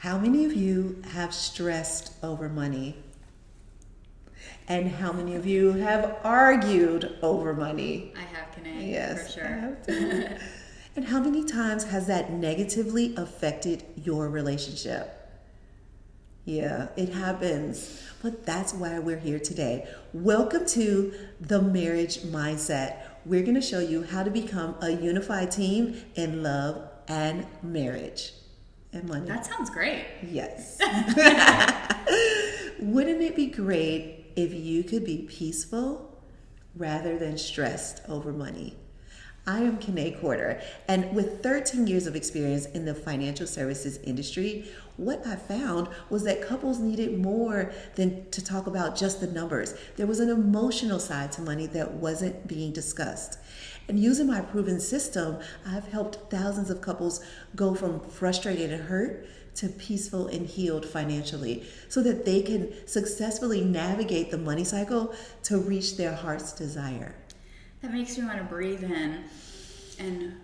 How many of you have stressed over money? And how many of you have argued over money? I have, Kanae, Yes, for sure. I have too. And how many times has that negatively affected your relationship? Yeah, it happens. But that's why we're here today. Welcome to The Marriage Mindset. We're going to show you how to become a unified team in love and marriage and money. That sounds great. Yes. Wouldn't it be great if you could be peaceful rather than stressed over money? I am Kanae Corder, and with 13 years of experience in the financial services industry, what I found was that couples needed more than to talk about just the numbers. There was an emotional side to money that wasn't being discussed. And using my proven system, I've helped thousands of couples go from frustrated and hurt to peaceful and healed financially so that they can successfully navigate the money cycle to reach their heart's desire. That makes me want to breathe in and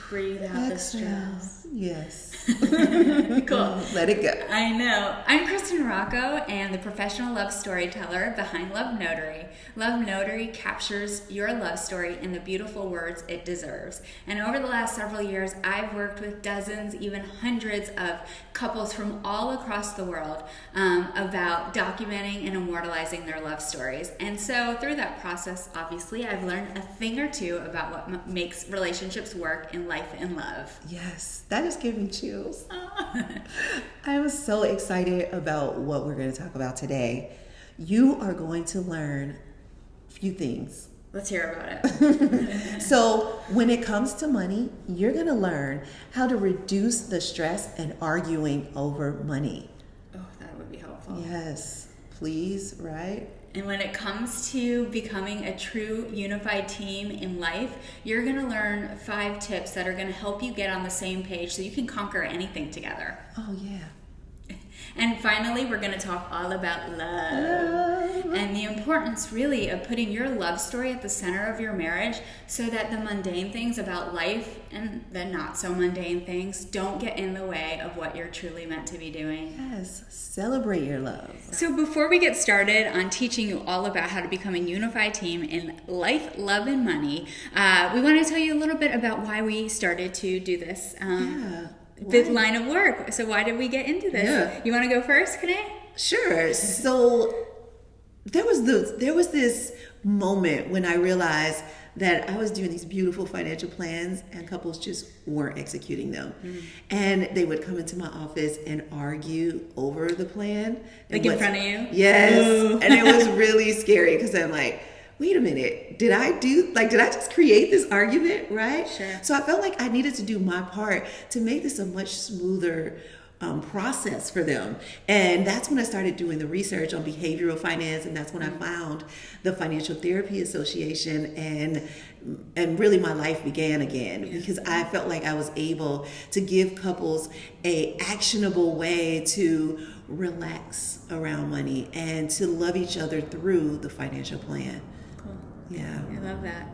breathe out the stress. Yes. Cool. Let it go. I know. I'm Kristen Rocco and the professional love storyteller behind Love Notary. Love Notary captures your love story in the beautiful words it deserves. And over the last several years, I've worked with dozens, even hundreds of couples from all across the world about documenting and immortalizing their love stories. And so through that process, obviously, I've learned a thing or two about what makes relationships work in life and love. Yes, that just gave me chills. I'm so excited about what we're going to talk about today. You are going to learn a few things. Let's hear about it. So when it comes to money, you're going to learn how to reduce the stress and arguing over money. Oh, that would be helpful. Yes, please, right? And when it comes to becoming a true unified team in life, you're going to learn 5 tips that are going to help you get on the same page so you can conquer anything together. Oh, yeah. And finally, we're going to talk all about love and the importance really of putting your love story at the center of your marriage so that the mundane things about life and the not so mundane things don't get in the way of what you're truly meant to be doing. Yes, celebrate your love. So before we get started on teaching you all about how to become a unified team in life, love, and money, we want to tell you a little bit about why we started to do this. The line of work. So why did we get into this? Yeah. You want to go first, Kanae? Sure. So there was this moment when I realized that I was doing these beautiful financial plans and couples just weren't executing them. And they would come into my office and argue over the plan. Like in front of you? Yes. Ooh. And it was really scary because I'm like, wait a minute, did I just create this argument, right? Sure. So I felt like I needed to do my part to make this a much smoother process for them. And that's when I started doing the research on behavioral finance, and that's when I found the Financial Therapy Association, and really my life began again because I felt like I was able to give couples a actionable way to relax around money and to love each other through the financial plan. Yeah. I love that.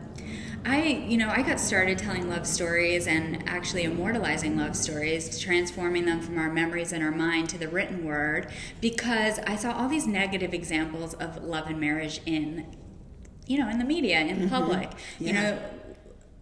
I got started telling love stories and actually immortalizing love stories, transforming them from our memories and our mind to the written word because I saw all these negative examples of love and marriage in the media, in the public. Yeah.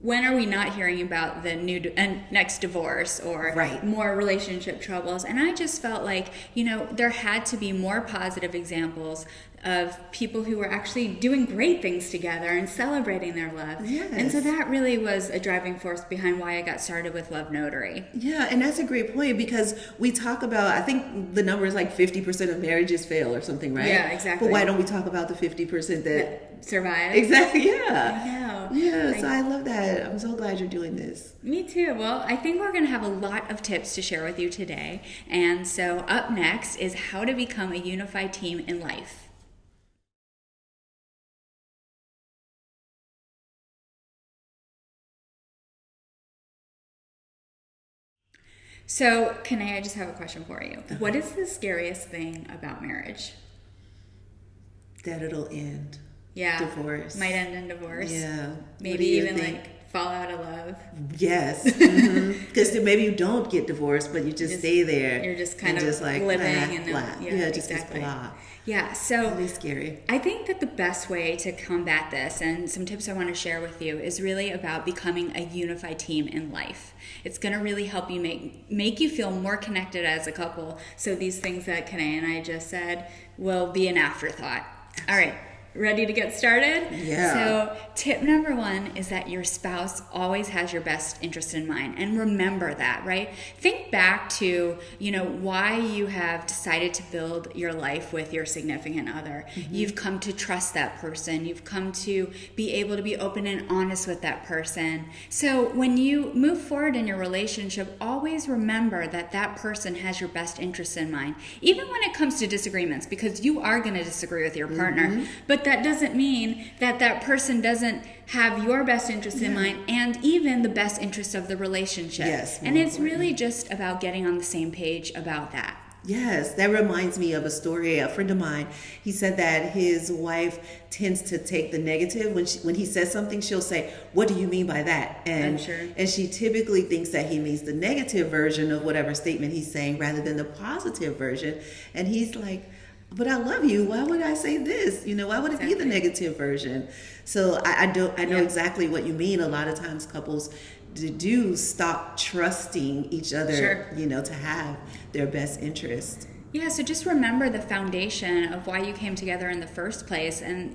When are we not hearing about the next divorce or more relationship troubles? And I just felt like, there had to be more positive examples of people who were actually doing great things together and celebrating their love. Yes. And so that really was a driving force behind why I got started with Love Notary. Yeah, and that's a great point because we talk about, I think the number is like 50% of marriages fail or something, right? Yeah, exactly. But why don't we talk about the 50% that survive? Exactly, yeah. I know. Yeah, so I love that. I'm so glad you're doing this. Me too. Well, I think we're going to have a lot of tips to share with you today. And so up next is how to become a unified team in life. So, Kanae, I just have a question for you. What is the scariest thing about marriage? That it'll end. Yeah. Divorce. Might end in divorce. Yeah. Maybe even like fall out of love. Yes. Because maybe you don't get divorced, but you just stay there. You're just kind of just like living in blah. Just exactly. blah. Yeah, so really scary. I think that the best way to combat this, and some tips I want to share with you, is really about becoming a unified team in life. It's going to really help you make you feel more connected as a couple. So these things that Kanae and I just said will be an afterthought. All right. Ready to get started? Yeah. So tip number 1 is that your spouse always has your best interest in mind. And remember that, right? Think back to, why you have decided to build your life with your significant other. You've come to trust that person. You've come to be able to be open and honest with that person. So when you move forward in your relationship, always remember that that person has your best interest in mind. Even when it comes to disagreements, because you are going to disagree with your partner. But that doesn't mean that that person doesn't have your best interest in mind and even the best interest of the relationship. Yes. And it's really just about getting on the same page about that. Yes, that reminds me of a story. A friend of mine, he said that his wife tends to take the negative. When he says something, she'll say, "What do you mean by that?" And she typically thinks that he means the negative version of whatever statement he's saying rather than the positive version. And he's like, "But I love you. Why would I say this? Why would it be the negative version?" So I know exactly what you mean. A lot of times couples do stop trusting each other, to have their best interest. Yeah, so just remember the foundation of why you came together in the first place. And,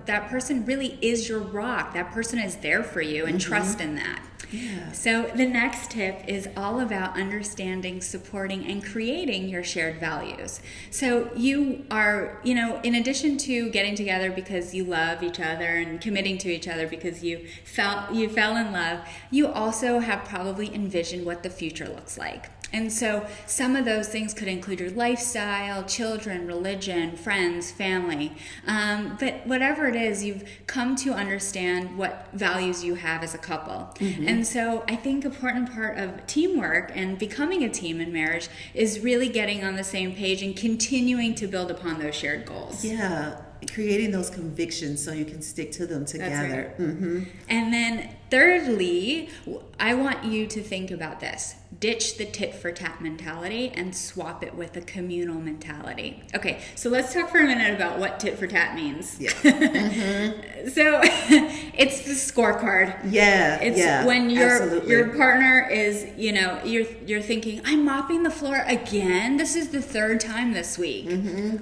that person really is your rock. That person is there for you, and trust in that. Yeah. So the next tip is all about understanding, supporting, and creating your shared values. So you are, in addition to getting together because you love each other and committing to each other because you fell in love, you also have probably envisioned what the future looks like. And so some of those things could include your lifestyle, children, religion, friends, family. But whatever it is, you've come to understand what values you have as a couple. And so I think an important part of teamwork and becoming a team in marriage is really getting on the same page and continuing to build upon those shared goals. Yeah, creating those convictions so you can stick to them together. That's right. And then thirdly, I want you to think about this. Ditch the tit for tat mentality and swap it with a communal mentality. Okay, so let's talk for a minute about what tit for tat means. Yeah. So it's the scorecard. Yeah. It's when your partner is, you're thinking, I'm mopping the floor again. This is the third time this week.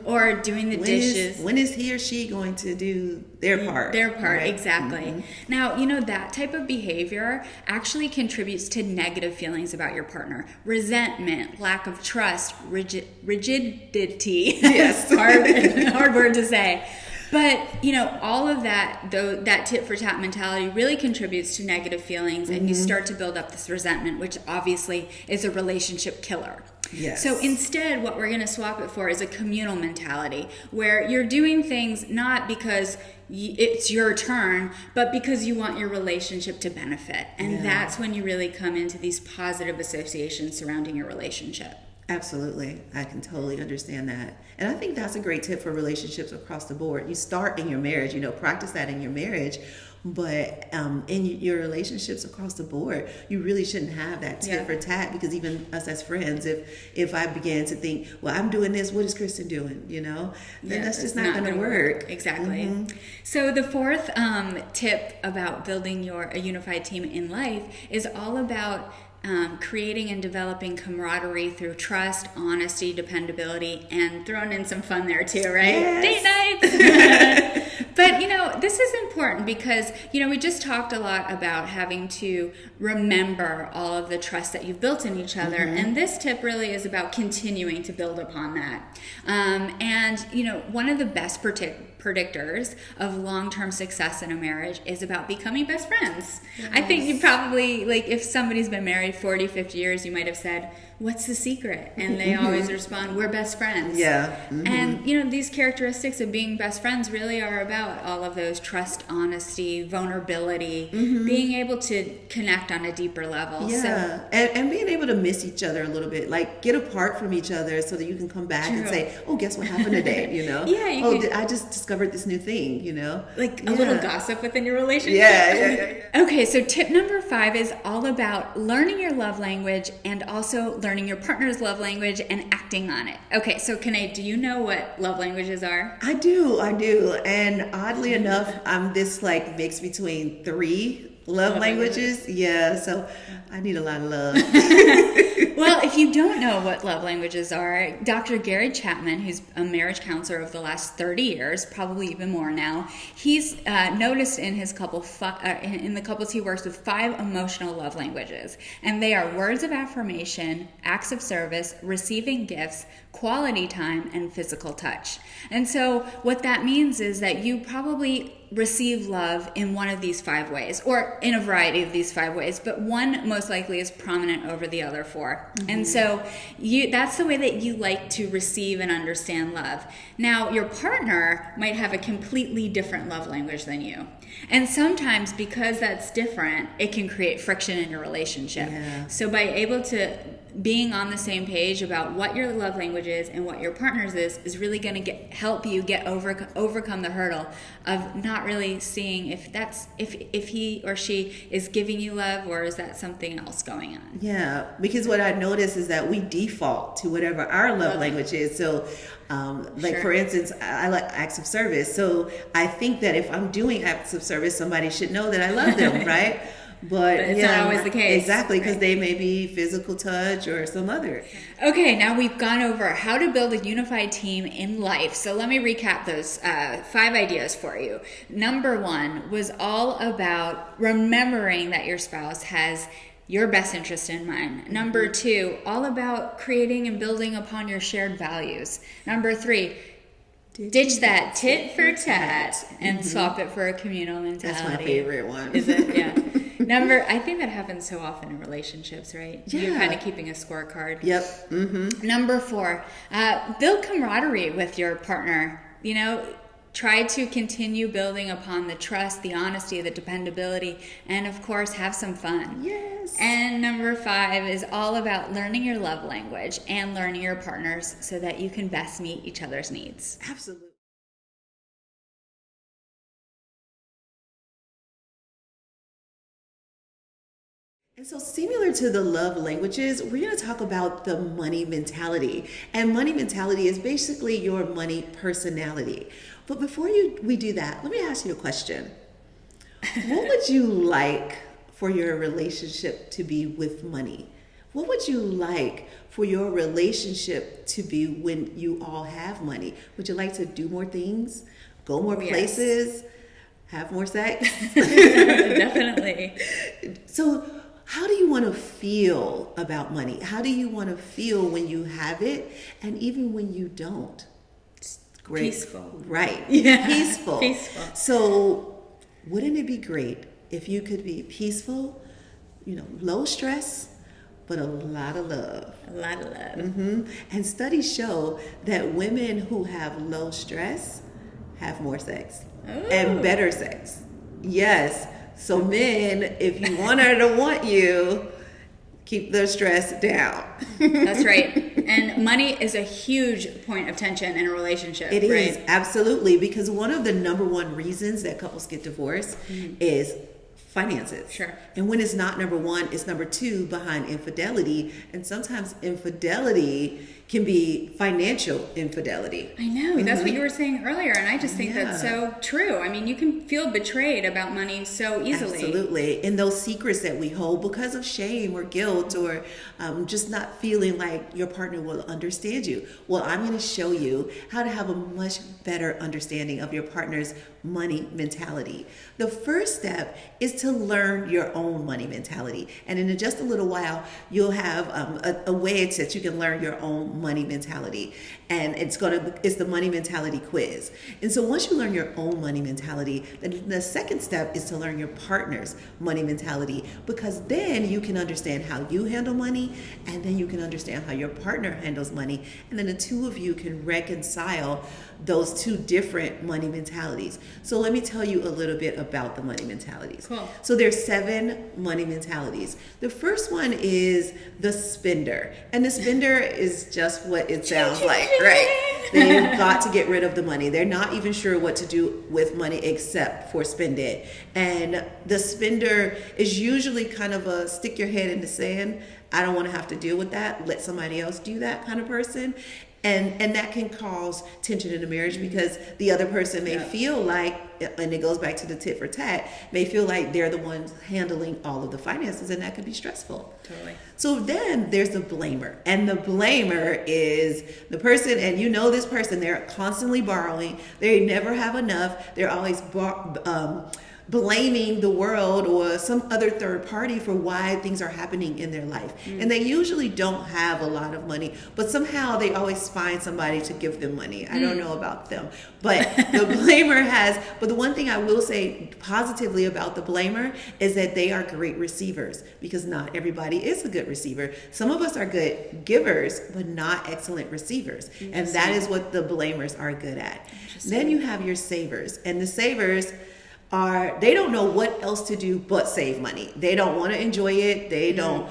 Or doing the dishes. When is he or she going to do their part? Their part, right? Exactly. Now, that type of behavior actually contributes to negative feelings about your partner. Resentment, lack of trust, rigidity. Yes. hard word to say. But, all of that, though, that tit for tat mentality really contributes to negative feelings, and you start to build up this resentment, which obviously is a relationship killer. Yes. So instead, what we're going to swap it for is a communal mentality, where you're doing things not because it's your turn, but because you want your relationship to benefit. And that's when you really come into these positive associations surrounding your relationship. Absolutely. I can totally understand that. And I think that's a great tip for relationships across the board. You start in your marriage, practice that in your marriage. But in your relationships across the board, you really shouldn't have that tit for tat, because even us as friends, if I began to think, well, I'm doing this, what is Kristen doing? Then that's just not going to work. Exactly. So the fourth tip about building a unified team in life is all about creating and developing camaraderie through trust, honesty, dependability, and throwing in some fun there too, right? Yes. Date nights! But, this is important because, we just talked a lot about having to remember all of the trust that you've built in each other. And this tip really is about continuing to build upon that. And, one of the best predictors of long-term success in a marriage is about becoming best friends. Yes. I think you probably, if somebody's been married 40, 50 years, you might have said, what's the secret? And they always respond, we're best friends. Yeah. And, these characteristics of being best friends really are about all of those trust, honesty, vulnerability, being able to connect on a deeper level. Yeah. So, and being able to miss each other a little bit, like get apart from each other so that you can come back and say, oh, guess what happened today? Yeah, I just discovered this new thing, like a little gossip within your relationship. Yeah. Okay, so tip number 5 is all about learning your love language and also learning your partner's love language and acting on it. Okay, so Kanae, do you know what love languages are? I do. And oddly enough, I'm this like mix between 3 love languages. Yeah, so I need a lot of love. Well, if you don't know what love languages are, Dr. Gary Chapman, who's a marriage counselor of the last 30 years, probably even more now, he's noticed in his in the couples he works with 5 emotional love languages. And they are words of affirmation, acts of service, receiving gifts, quality time, and physical touch. And so what that means is that you probably receive love in one of these 5 ways, or in a variety of these 5 ways, but one most likely is prominent over the other 4. And so that's the way that you like to receive and understand love. Now, your partner might have a completely different love language than you. And sometimes because that's different, it can create friction in your relationship. Yeah. So being on the same page about what your love language is and what your partner's is really going to help you overcome the hurdle of not really seeing if he or she is giving you love, or is that something else going on. Yeah, because what I notice is that we default to whatever our love language is. So Sure. for instance, I like acts of service. So I think that if I'm doing acts of service, somebody should know that I love them, right? But it's not always the case. Exactly, because right? they may be physical touch or some other. Okay, now we've gone over how to build a unified team in life. So let me recap those 5 ideas for you. Number 1 was all about remembering that your spouse has your best interest in mind. Number 2, all about creating and building upon your shared values. Number 3, ditch that tit for tat and swap it for a communal mentality. That's my favorite one. Is it? Yeah. I think that happens so often in relationships, right? Yeah. You're kind of keeping a scorecard. Yep. Number 4, build camaraderie with your partner. Try to continue building upon the trust, the honesty, the dependability, and of course, have some fun. Yes. And number 5 is all about learning your love language and learning your partners so that you can best meet each other's needs. Absolutely. And so similar to the love languages, we're going to talk about the money mentality. And money mentality is basically your money personality. But before we do that, let me ask you a question. What would you like for your relationship to be with money? What would you like for your relationship to be when you all have money? Would you like to do more things, go more places, have more sex? Definitely. So how do you want to feel about money? How do you want to feel when you have it and even when you don't? Great. Peaceful. Right. Yeah. Peaceful. Peaceful. So wouldn't it be great if you could be peaceful, low stress, but a lot of love? A lot of love. And studies show that women who have low stress have more sex and better sex. Yes. So men, if you want her to want you, keep the stress down. That's right. And money is a huge point of tension in a relationship. It right? is, absolutely, because one of the number 1 reasons that couples get divorced is finances. Sure. And when it's not number 1, it's number 2 behind infidelity. And sometimes infidelity can be financial infidelity. I know. That's what you were saying earlier. And I just think that's so true. I mean, you can feel betrayed about money so easily. Absolutely. And those secrets that we hold because of shame or guilt or just not feeling like your partner will understand you. Well, I'm going to show you how to have a much better understanding of your partner's money mentality. The first step is to learn your own money mentality. And in just a little while, you'll have a way that you can learn your own own money mentality. And it's the money mentality quiz. And so once you learn your own money mentality, then the second step is to learn your partner's money mentality, because then you can understand how you handle money, and then you can understand how your partner handles money. And then the two of you can reconcile those two different money mentalities. So let me tell you a little bit about the money mentalities. Cool. So there's 7 money mentalities. The first one is the spender. And the spender is just what it sounds like, right? They've got to get rid of the money. They're not even sure what to do with money except for spend it. And the spender is usually kind of a stick your head in the sand. I don't want to have to deal with that. Let somebody else do that kind of person. And that can cause tension in the marriage, because the other person may feel like, and it goes back to the tit for tat, may feel like they're the ones handling all of the finances, and that could be stressful. Totally. So then there's the blamer. And the blamer is the person, and you know this person, they're constantly borrowing. They never have enough. They're always blaming the world or some other third party for why things are happening in their life. And they usually don't have a lot of money, but somehow they always find somebody to give them money. I don't know about them, but the blamer but the one thing I will say positively about the blamer is that they are great receivers, because not everybody is a good receiver. Some of us are good givers, but not excellent receivers. And that is what the blamers are good at. Then you have your savers, and the savers they don't know what else to do but save money. They don't want to enjoy it. They don't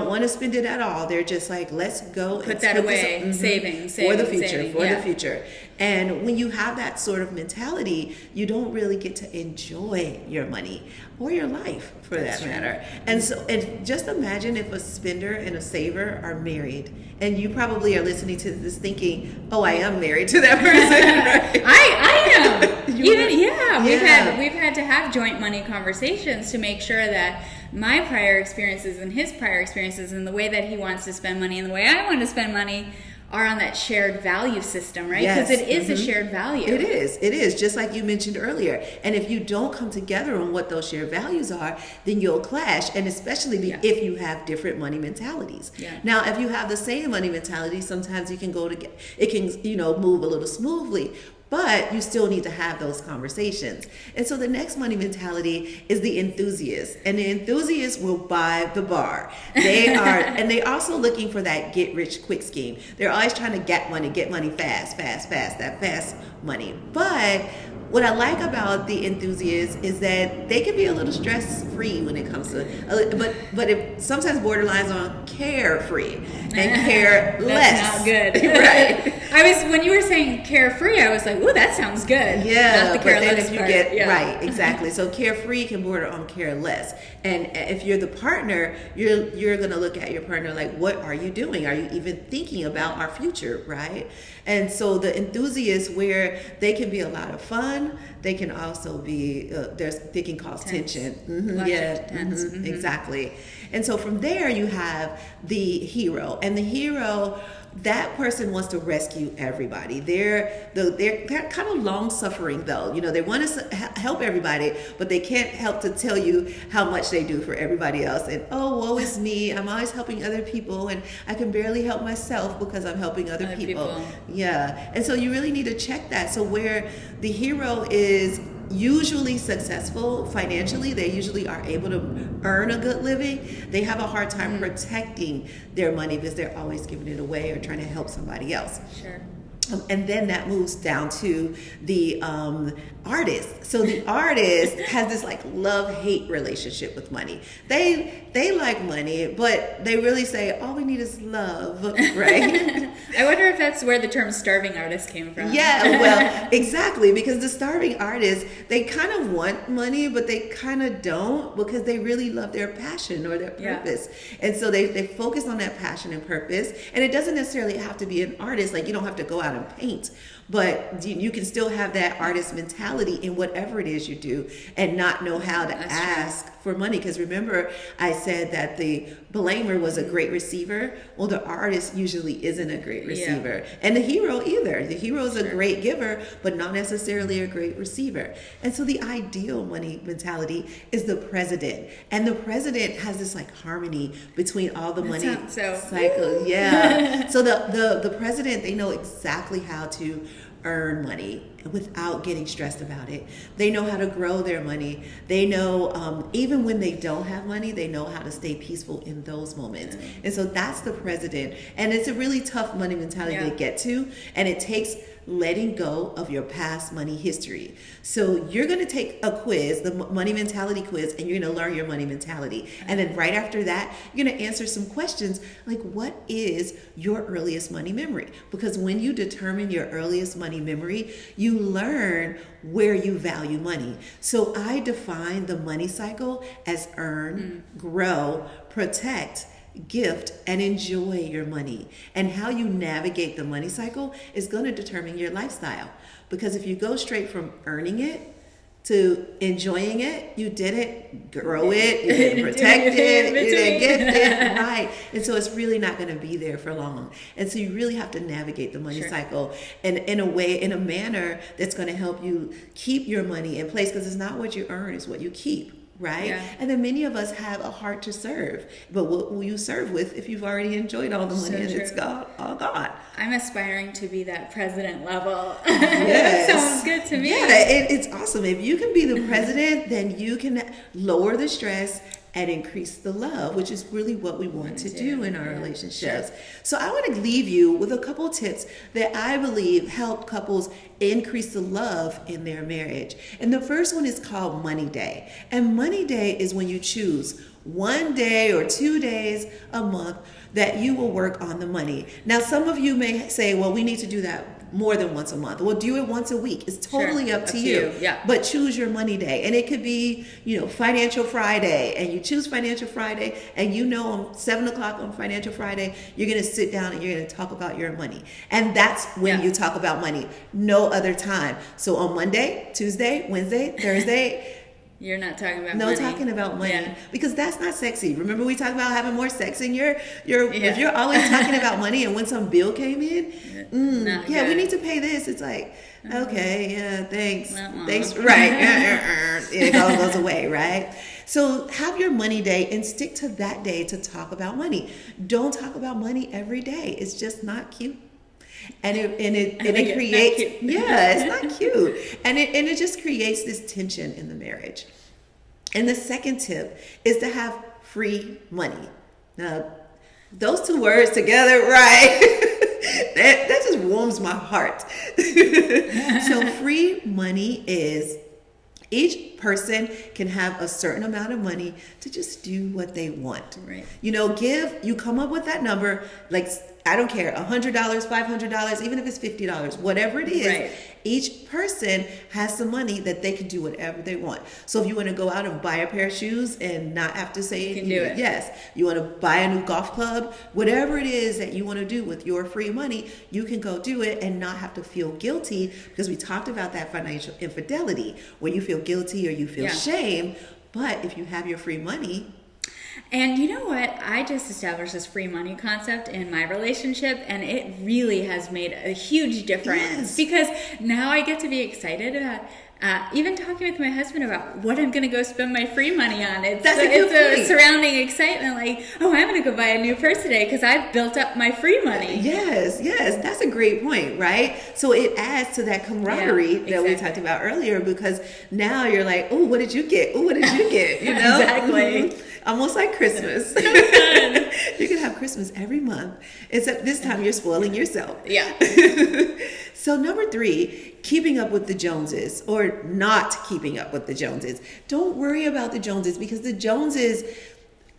want to spend it at all. They're just like, let's go put that away, saving for the future. And when you have that sort of mentality, you don't really get to enjoy your money or your life, for that matter. And so, and just imagine if a spender and a saver are married, and you probably are listening to this thinking, "Oh, I am married to that person." Right? I am. We've had to have joint money conversations to make sure that my prior experiences and his prior experiences and the way that he wants to spend money and the way I want to spend money are on that shared value system, right? Because it is a shared value. It is, just like you mentioned earlier. And if you don't come together on what those shared values are, then you'll clash, and especially if you have different money mentalities. Yeah. Now, if you have the same money mentality, sometimes you can it can, move a little smoothly. But you still need to have those conversations. And so the next money mentality is the enthusiast. And the enthusiasts will buy the bar. They are, and they're also looking for that get rich quick scheme. They're always trying to get money fast, that fast money. But what I like about the enthusiasts is that they can be a little stress-free when it comes to, but it sometimes borderlines on carefree and careless. That's not good. Right. When you were saying carefree, I was like, ooh, that sounds good. Yeah, not the but then careless if you part. right, exactly. So carefree can border on careless. And if you're the partner, you're going to look at your partner like, what are you doing? Are you even thinking about our future, right? And so the enthusiasts, where they can be a lot of fun, they can also be they can cause tension. Exactly. And so from there you have the hero, and the hero, that person wants to rescue everybody. They're kind of long suffering though. They want to help everybody, but they can't help to tell you how much they do for everybody else. And woe is me. I'm always helping other people, and I can barely help myself because I'm helping other people. Yeah. And so you really need to check that. So where the hero is usually successful financially, they usually are able to earn a good living, they have a hard time protecting their money because they're always giving it away or trying to help somebody else. Sure. And then that moves down to the artist. So the artist has this like love-hate relationship with money. They like money, but they really say all we need is love, right? I wonder if that's where the term starving artist came from. Yeah, well, exactly, because the starving artists, they kind of want money, but they kind of don't, because they really love their passion or their purpose. And so they focus on that passion and purpose. And it doesn't necessarily have to be an artist. Like, you don't have to go out and paint, but you can still have that artist mentality in whatever it is you do and not know how to That's ask for money. Because remember, I said that the blamer was a great receiver. Well, the artist usually isn't a great receiver, and the hero either. The hero is a great giver, but not necessarily a great receiver. And so the ideal money mentality is the president, and the president has this like harmony between all the money cycles. Yeah. So the president, they know exactly how to earn money without getting stressed about it. They know how to grow their money. They know, even when they don't have money, they know how to stay peaceful in those moments. And so that's the president. And it's a really tough money mentality to get to. And it takes letting go of your past money history. So you're going to take a quiz, the money mentality quiz, and you're going to learn your money mentality. And then right after that, you're going to answer some questions like, what is your earliest money memory? Because when you determine your earliest money memory, you learn where you value money. So I define the money cycle as earn, grow, protect, gift, and enjoy your money. And how you navigate the money cycle is going to determine your lifestyle. Because if you go straight from earning it to enjoying it, you didn't grow it, you didn't protect it, you didn't gift it, right? And so it's really not going to be there for long. And so you really have to navigate the money cycle and in a manner that's going to help you keep your money in place, because it's not what you earn, it's what you keep. Right? Yeah. And then many of us have a heart to serve. But what will you serve with if you've already enjoyed all the money and it's all gone? I'm aspiring to be that president level. Yes. Sounds good to me. Yeah, it's awesome. If you can be the president, then you can lower the stress and increase the love, which is really what we want to do in our relationships. So I want to leave you with a couple tips that I believe help couples increase the love in their marriage. And the first one is called Money Day. And Money Day is when you choose 1 day or 2 days a month that you will work on the money. Now, some of you may say, well, we need to do that more than once a month. Well, do it once a week. It's totally up to you. Yeah. But choose your money day. And it could be, Financial Friday. And you choose Financial Friday. And on 7 o'clock on Financial Friday, you're going to sit down and you're going to talk about your money. And that's when you talk about money. No other time. So on Monday, Tuesday, Wednesday, Thursday, you're not talking about money. No talking about money, because that's not sexy. Remember, we talked about having more sex in if you're always talking about money, and when some bill came in, we need to pay this. It's like, okay, yeah, thanks, right? It goes away, right? So have your money day and stick to that day to talk about money. Don't talk about money every day. It's just not cute. And it creates it's not cute, and it just creates this tension in the marriage. And the second tip is to have free money. Now, those two words together, right? that just warms my heart. So free money is each person can have a certain amount of money to just do what they want. Right. You come up with that number, like, I don't care, $100, $500, even if it's $50, whatever it is. Right. Each person has some money that they can do whatever they want. So if you want to go out and buy a pair of shoes and not have to say you can do it. Yes. You want to buy a new golf club, whatever it is that you want to do with your free money, you can go do it and not have to feel guilty, because we talked about that financial infidelity where you feel guilty or you feel shame. But if you have your free money. And you know what? I just established this free money concept in my relationship, and it really has made a huge difference because now I get to be excited about even talking with my husband about what I'm going to go spend my free money on. It's a surrounding excitement, like, oh, I'm going to go buy a new purse today because I've built up my free money. Yes, that's a great point, right? So it adds to that camaraderie that we talked about earlier, because now you're like, oh, what did you get? Oh, what did you get? Exactly. Almost like Christmas. You can have Christmas every month, except this time you're spoiling yourself. Yeah. So number 3, keeping up with the Joneses, or not keeping up with the Joneses. Don't worry about the Joneses, because the Joneses,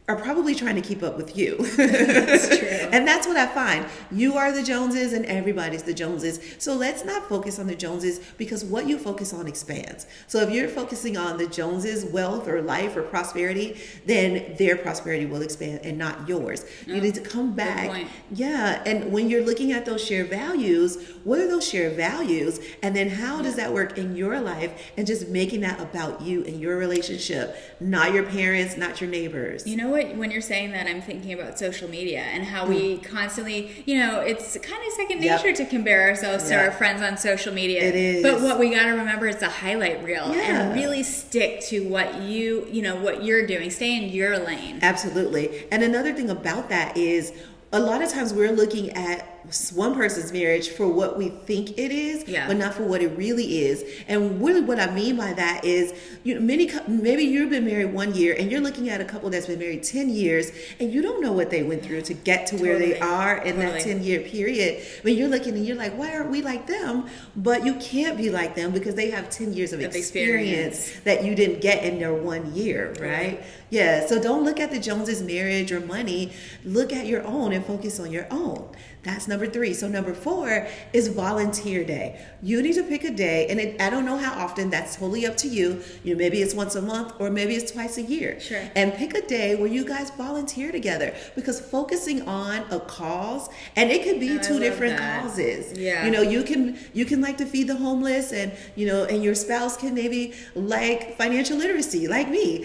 are probably trying to keep up with you. That's true. And that's what I find. You are the Joneses and everybody's the Joneses. So let's not focus on the Joneses, because what you focus on expands. So if you're focusing on the Joneses' wealth or life or prosperity, then their prosperity will expand and not yours. You need to come back. point. Yeah. And when you're looking at those shared values, what are those shared values? And then how does that work in your life? And just making that about you and your relationship, not your parents, not your neighbors. You know what? When you're saying that, I'm thinking about social media and how we constantly, it's kind of second nature to compare ourselves to our friends on social media. It is. But what we got to remember is the highlight reel and Yeah. really stick to what what you're doing. Stay in your lane. Absolutely. And another thing about that is a lot of times we're looking at one person's marriage for what we think it is, but not for what it really is. And really what I mean by that is, maybe you've been married 1 year and you're looking at a couple that's been married 10 years and you don't know what they went through to get to where they are in that 10-year period. But you're looking and you're like, why aren't we like them? But you can't be like them because they have 10 years of experience that you didn't get in their 1 year, right? Yeah, so don't look at the Joneses' marriage or money. Look at your own and focus on your own. That's number 3. So number 4 is volunteer day. You need to pick a day, and I don't know how often. That's totally up to you. Maybe it's once a month or maybe it's twice a year. Sure. And pick a day where you guys volunteer together, because focusing on a cause, and it could be 2 different causes. Yeah. You can like to feed the homeless, and and your spouse can maybe like financial literacy, like me.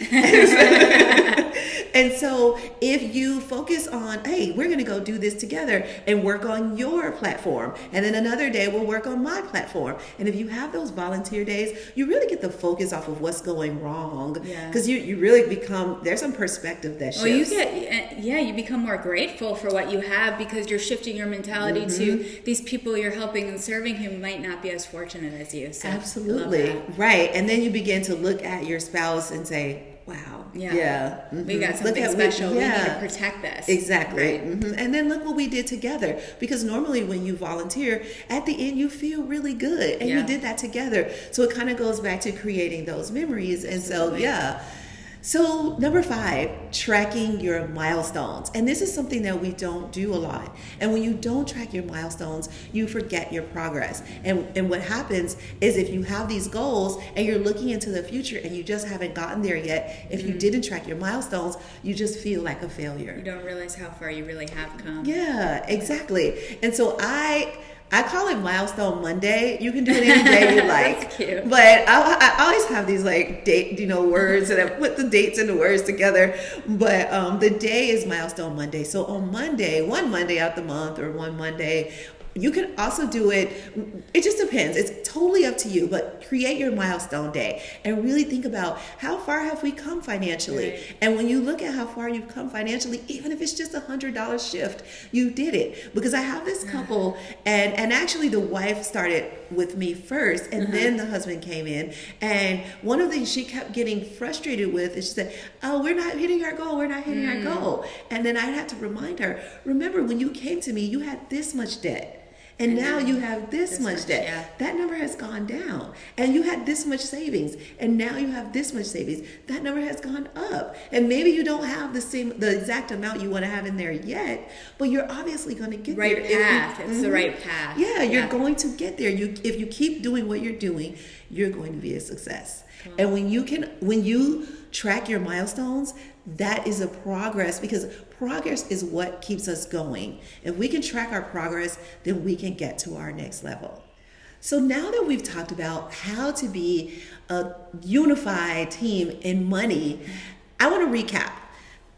And so if you focus on, hey, we're going to go do this together and work on your platform, and then another day we'll work on my platform. And if you have those volunteer days, you really get the focus off of what's going wrong, because you really there's some perspective that shifts. Well, you become more grateful for what you have, because you're shifting your mentality to these people you're helping and serving who might not be as fortunate as you. So absolutely. Right. And then you begin to look at your spouse and say, wow. Yeah. We got something special. We need to protect this. Exactly. Right. And then look what we did together. Because normally when you volunteer, at the end you feel really good. And you did that together. So it kind of goes back to creating those memories. And Absolutely. So number 5, tracking your milestones. And this is something that we don't do a lot. And when you don't track your milestones, you forget your progress. And what happens is, if you have these goals and you're looking into the future and you just haven't gotten there yet, if you didn't track your milestones, you just feel like a failure. You don't realize how far you really have come. Yeah, exactly. And so I call it Milestone Monday. You can do it any day you like. That's cute. But I always have these date, words, and I put the dates and the words together. But the day is Milestone Monday. So on Monday, one Monday out the month, or one Monday, you can also do it. It just depends. It's totally up to you, but create your milestone day and really think about, how far have we come financially? Right. And when you look at how far you've come financially, even if it's just $100 shift, you did it. Because I have this couple, and actually the wife started with me first, and then the husband came in. And one of the things she kept getting frustrated with is, she said, oh, we're not hitting our goal. We're not hitting our goal. And then I'd have to remind her, remember when you came to me, you had this much debt. And now you have this much debt. Yeah. That number has gone down. And you had this much savings. And now you have this much savings. That number has gone up. And maybe you don't have the exact amount you want to have in there yet, but you're obviously going to get there. It's the right path. Yeah, you're going to get there. If you keep doing what you're doing, you're going to be a success. Cool. And when you track your milestones, that is a progress, because progress is what keeps us going. If we can track our progress, then we can get to our next level. So now that we've talked about how to be a unified team in money, I want to recap.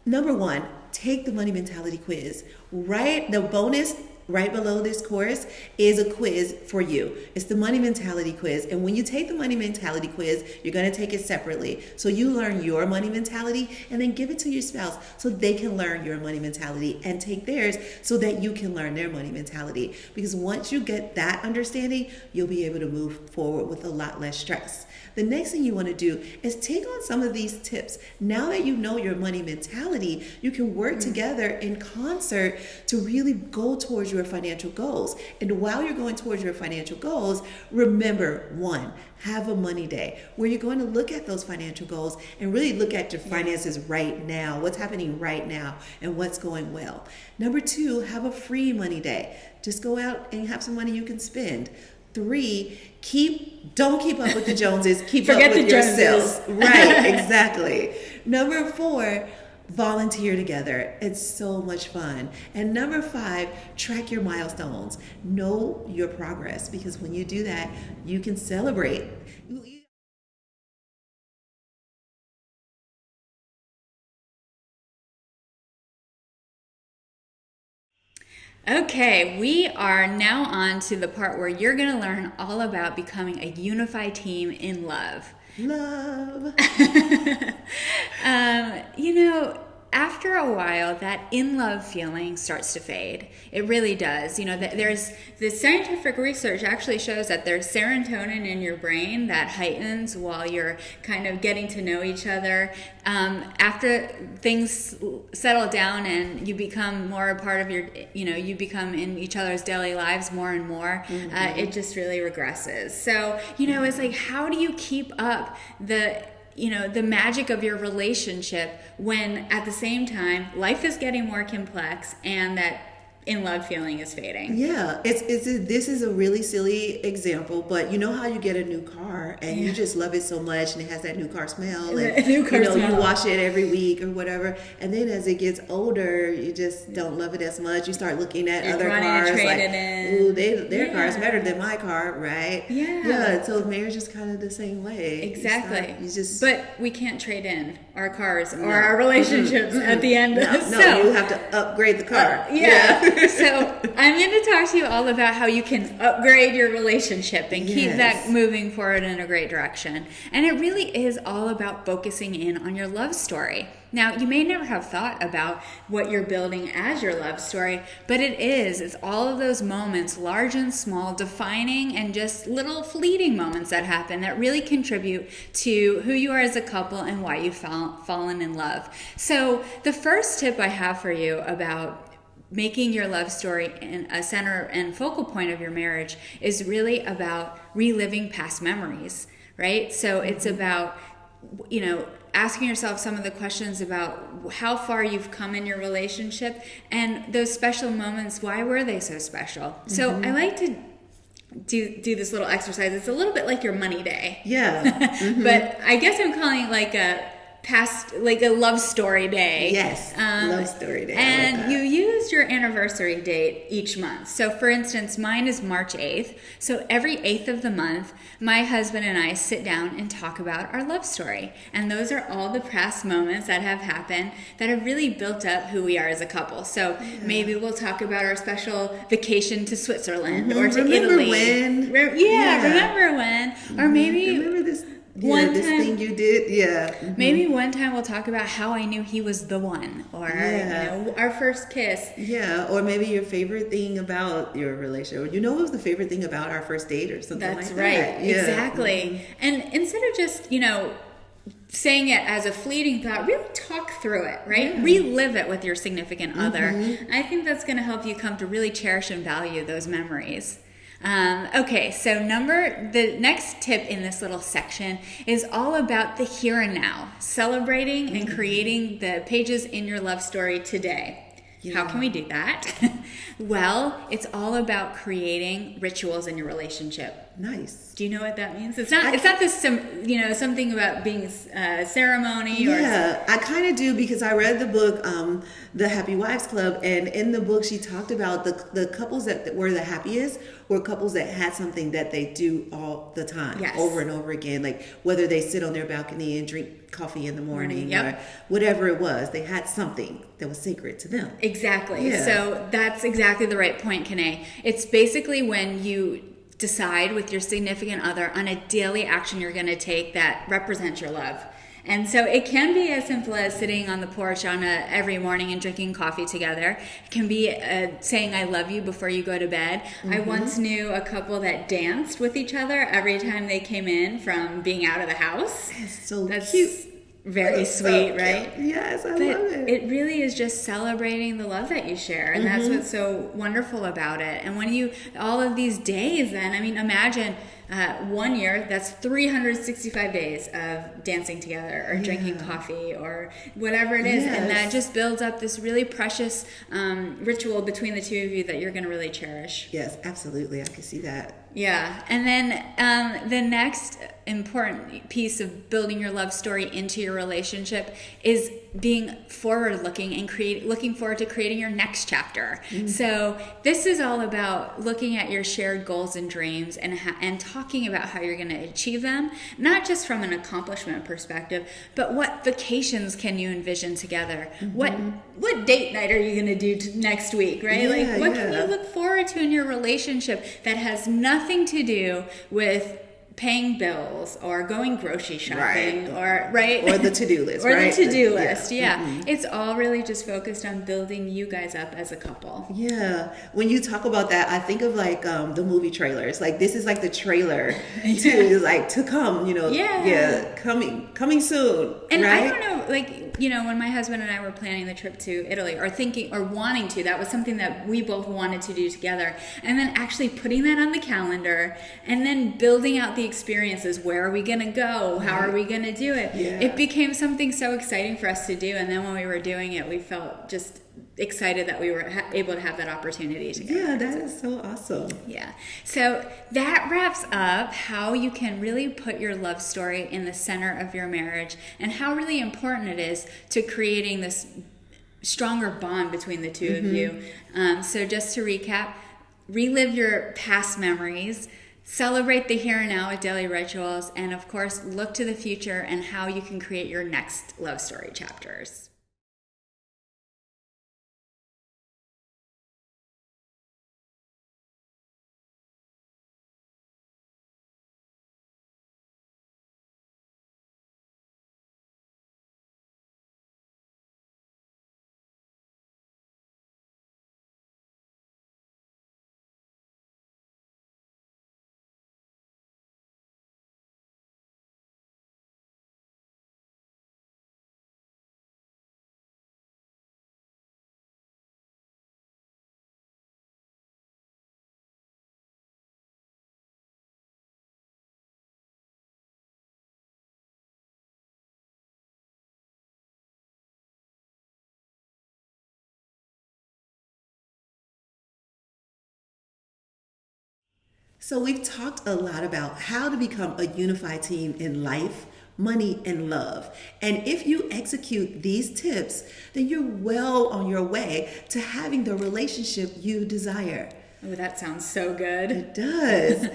Number 1, take the money mentality quiz. The bonus right below this course is a quiz for you. It's the money mentality quiz. And when you take the money mentality quiz, you're going to take it separately. So you learn your money mentality and then give it to your spouse so they can learn your money mentality, and take theirs so that you can learn their money mentality. Because once you get that understanding, you'll be able to move forward with a lot less stress. The next thing you want to do is take on some of these tips. Now that you know your money mentality, you can work together in concert to really go towards your your financial goals. And while you're going towards your financial goals, remember, one, have a money day where you're going to look at those financial goals and really look at your finances right now, what's happening right now, and what's going well. Number two, have a free money day. Just go out and have some money you can spend. Three, don't keep up with the Joneses, keep up with yourself. Right, exactly. Number four, volunteer together. It's so much fun. And number five, track your milestones. Know your progress, because when you do that, you can celebrate. Okay, we are now on to the part where you're going to learn all about becoming a unified team in love. Love. After a while, that in love feeling starts to fade. It really does. There's the scientific research actually shows that there's serotonin in your brain that heightens while you're kind of getting to know each other. After things settle down and you become more a part of you become in each other's daily lives more and more, it just really regresses. So, it's like, how do you keep up the magic of your relationship when at the same time life is getting more complex and that in love feeling is fading? Yeah, this is a really silly example, but you know how you get a new car and you just love it so much and it has that new car smell, and you wash it every week or whatever, and then as it gets older you just don't love it as much. You start looking at other cars like, ooh, their car is better than my car, right? Yeah. So marriage is kind of the same way. Exactly. But we can't trade in our cars or our relationships at the end. No, you have to upgrade the car. So I'm going to talk to you all about how you can upgrade your relationship and keep that moving forward in a great direction. And it really is all about focusing in on your love story. Now, you may never have thought about what you're building as your love story, but it's all of those moments, large and small, defining and just little fleeting moments that happen that really contribute to who you are as a couple and why you've fallen in love. So the first tip I have for you about making your love story in a center and focal point of your marriage is really about reliving past memories, right? So it's about, asking yourself some of the questions about how far you've come in your relationship and those special moments, why were they so special? So I like to do this little exercise. It's a little bit like your money day. Yeah. But I guess I'm calling it like a love story day. Yes, love story day. And you use your anniversary date each month. So for instance, mine is March 8th. So every 8th of the month, my husband and I sit down and talk about our love story. And those are all the past moments that have happened that have really built up who we are as a couple. So maybe we'll talk about our special vacation to Switzerland or to Italy. Remember when? Or maybe remember this thing you did. Maybe one time we'll talk about how I knew he was the one, or our first kiss. Or maybe your favorite thing about your relationship. What was the favorite thing about our first date or something like that. That's right. Exactly. And instead of just, saying it as a fleeting thought, really talk through it, right? Relive it with your significant other. I think that's going to help you come to really cherish and value those memories. Okay, so the next tip in this little section is all about the here and now, celebrating and creating the pages in your love story today. How can we do that? Well, it's all about creating rituals in your relationship. Nice. Do you know what that means? It's not this something about being ceremony or I kind of do, because I read the book The Happy Wives Club, and in the book she talked about the couples that were the happiest were couples that had something that they do all the time, over and over again, like whether they sit on their balcony and drink coffee in the morning or whatever it was, they had something that was sacred to them. Exactly. So that's exactly the right point, Kanae. It's basically when you decide with your significant other on a daily action you're going to take that represents your love. And so it can be as simple as sitting on the porch every morning and drinking coffee together. It can be saying I love you before you go to bed. I once knew a couple that danced with each other every time they came in from being out of the house. That's cute. very It's so sweet, cute. right? Yes, I But love it. it really is just celebrating the love that you share, and that's what's so wonderful about it. And when you all of these days, then I mean, imagine 1 year, that's 365 days of dancing together or drinking coffee or whatever it is, and that Yes. just builds up this really precious ritual between the two of you that you're going to really cherish. Yes, absolutely. I can see that. Yeah, and then the next important piece of building your love story into your relationship is being forward-looking and looking forward to creating your next chapter. So this is all about looking at your shared goals and dreams and talking about how you're going to achieve them, not just from an accomplishment perspective, but what vacations can you envision together? What date night are you going to do next week, right? Yeah, Like what can yeah. you look forward to in your relationship that has nothing to do with paying bills or going grocery shopping or Or the to-do list, or right? the to-do Yeah. list. Yeah. It's all really just focused on building you guys up as a couple. Yeah. When you talk about that, I think of like the movie trailers. Like this is like the trailer to come, Yeah. coming soon. And right? I don't know, like, when my husband and I were planning the trip to Italy or thinking or wanting to, that was something that we both wanted to do together. And then actually putting that on the calendar and then building out the experiences. Where are we going to go? How are we going to do it? Yeah. It became something so exciting for us to do. And then when we were doing it, we felt just excited that we were able to have that opportunity together. Yeah, that is so awesome. Yeah. So that wraps up how you can really put your love story in the center of your marriage and how really important it is to creating this stronger bond between the two of you. So just to recap, relive your past memories, celebrate the here and now with daily rituals, and of course, look to the future and how you can create your next love story chapters. So we've talked a lot about how to become a unified team in life, money, and love. And if you execute these tips, then you're well on your way to having the relationship you desire. Oh, that sounds so good. It does.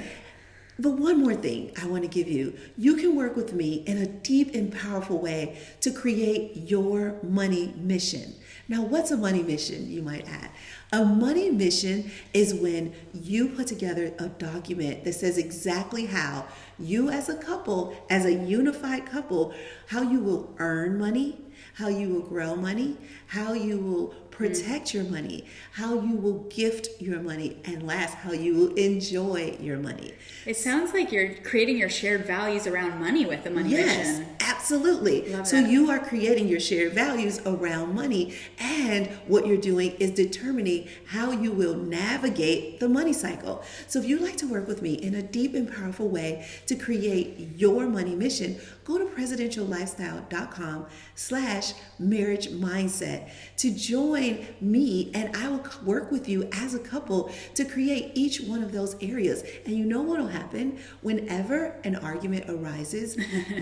But one more thing I want to give you. You can work with me in a deep and powerful way to create your money mission. Now, what's a money mission, you might add? A money mission is when you put together a document that says exactly how you as a couple, as a unified couple, how you will earn money, how you will grow money, how you will protect your money, how you will gift your money, and last, how you will enjoy your money. It sounds like you're creating your shared values around money with the money Yes, mission. absolutely. Love So that. you are creating your shared values around money, and what you're doing is determining how you will navigate the money cycle. So if you'd like to work with me in a deep and powerful way to create your money mission, go to presidentiallifestyle.com/marriage mindset to join me, and I will work with you as a couple to create each one of those areas. And you know what will happen? Whenever an argument arises,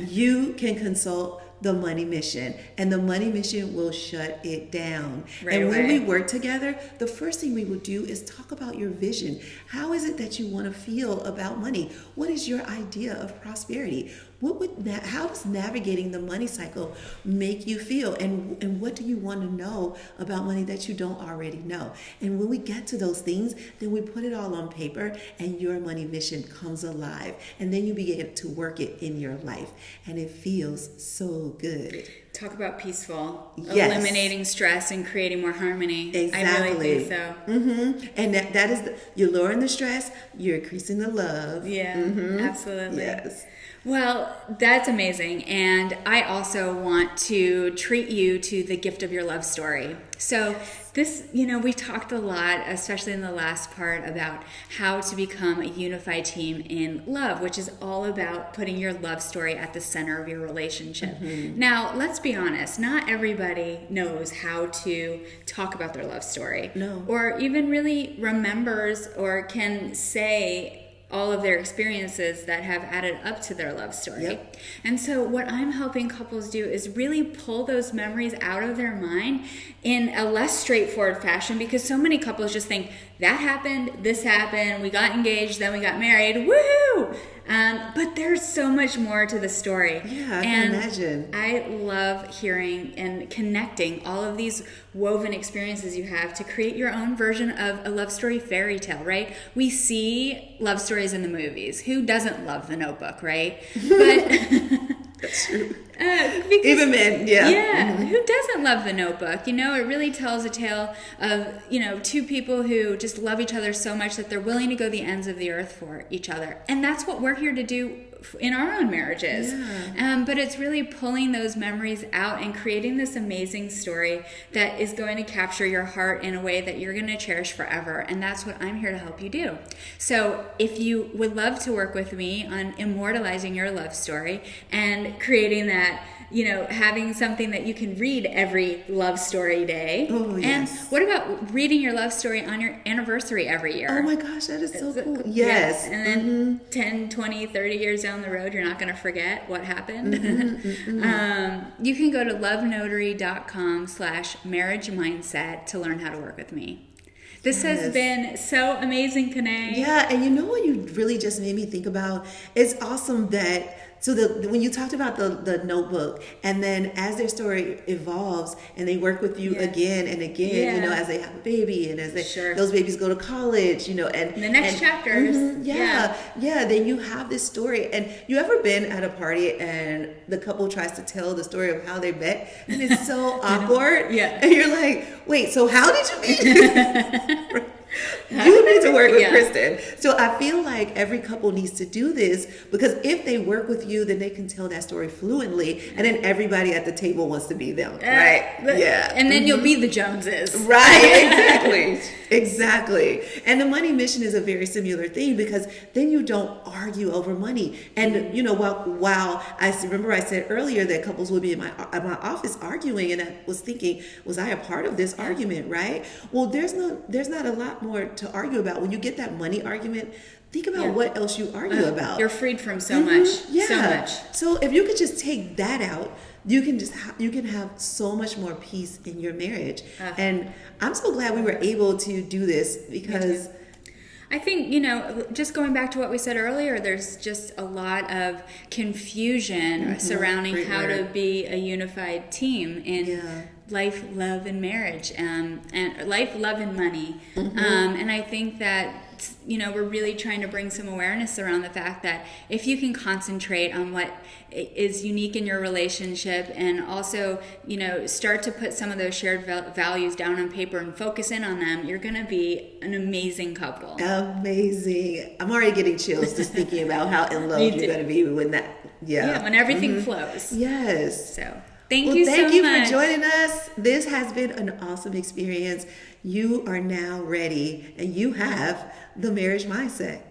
you can consult the money mission, and the money mission will shut it down. Right and when away. we work together, the first thing we will do is talk about your vision. How is it that you want to feel about money? What is your idea of prosperity? How does navigating the money cycle make you feel? And what do you want to know about money that you don't already know? And when we get to those things, then we put it all on paper and your money mission comes alive. And then you begin to work it in your life. And it feels so good. Talk about peaceful, Yes. eliminating stress and creating more harmony. Exactly. I really think so. And that is, you're lowering the stress, you're increasing the love. Yeah, absolutely. Yes. Well, that's amazing. And I also want to treat you to the gift of your love story. So this, we talked a lot, especially in the last part, about how to become a unified team in love, which is all about putting your love story at the center of your relationship. Now, let's be honest, not everybody knows how to talk about their love story. No. Or even really remembers or can say all of their experiences that have added up to their love story. Yep. And so what I'm helping couples do is really pull those memories out of their mind in a less straightforward fashion, because so many couples just think, that happened, this happened, we got engaged, then we got married, woohoo! But there's so much more to the story. Yeah, I can imagine. I love hearing and connecting all of these woven experiences you have to create your own version of a love story fairy tale, right? We see love stories in the movies. Who doesn't love The Notebook, right? But That's true. because, Even men, yeah. Yeah, who doesn't love The Notebook? It really tells a tale of, two people who just love each other so much that they're willing to go the ends of the earth for each other. And that's what we're here to do in our own marriages. Yeah. But it's really pulling those memories out and creating this amazing story that is going to capture your heart in a way that you're going to cherish forever. And that's what I'm here to help you do. So if you would love to work with me on immortalizing your love story and creating that, having something that you can read every love story day. Oh, yes. And what about reading your love story on your anniversary every year? Oh my gosh, that is so cool. Yes. Yes. And then 10, 20, 30 years down the road, you're not going to forget what happened. You can go to lovenotary.com/marriage mindset to learn how to work with me. This has been so amazing, Kanae. Yeah, and you know what you really just made me think about? It's awesome that, when you talked about the Notebook, and then as their story evolves and they work with you again and again, Yeah. as they have a baby and as Sure. those babies go to college, and The next chapters. yeah, then you have this story. And you ever been at a party and the couple tries to tell the story of how they met, and it's so awkward? Yeah. And you're like, wait, so how did you meet? You need to work with Kristen. So I feel like every couple needs to do this, because if they work with you, then they can tell that story fluently, and then everybody at the table wants to be them, right? Yeah. And then you'll be the Joneses. Right, exactly. And the money mission is a very similar thing, because then you don't argue over money. And while I remember I said earlier that couples would be in my office arguing, and I was thinking, was I a part of this argument, right? Well, there's not a lot more to argue about. When you get that money argument, think about what else you argue about. You're freed from so much. Yeah. So much. So if you could just take that out, you can have so much more peace in your marriage. And I'm so glad we were able to do this, because I think, just going back to what we said earlier, there's just a lot of confusion surrounding Great how word. to be a unified team in life, love, and marriage, and life, love, and money. And I think that, we're really trying to bring some awareness around the fact that if you can concentrate on what is unique in your relationship, and also, start to put some of those shared values down on paper and focus in on them, you're going to be an amazing couple. Amazing. I'm already getting chills just thinking about how in love you're going to be when that, when everything flows. Yes. So thank you so much. Thank you for joining us. This has been an awesome experience. You are now ready, and you have the marriage mindset.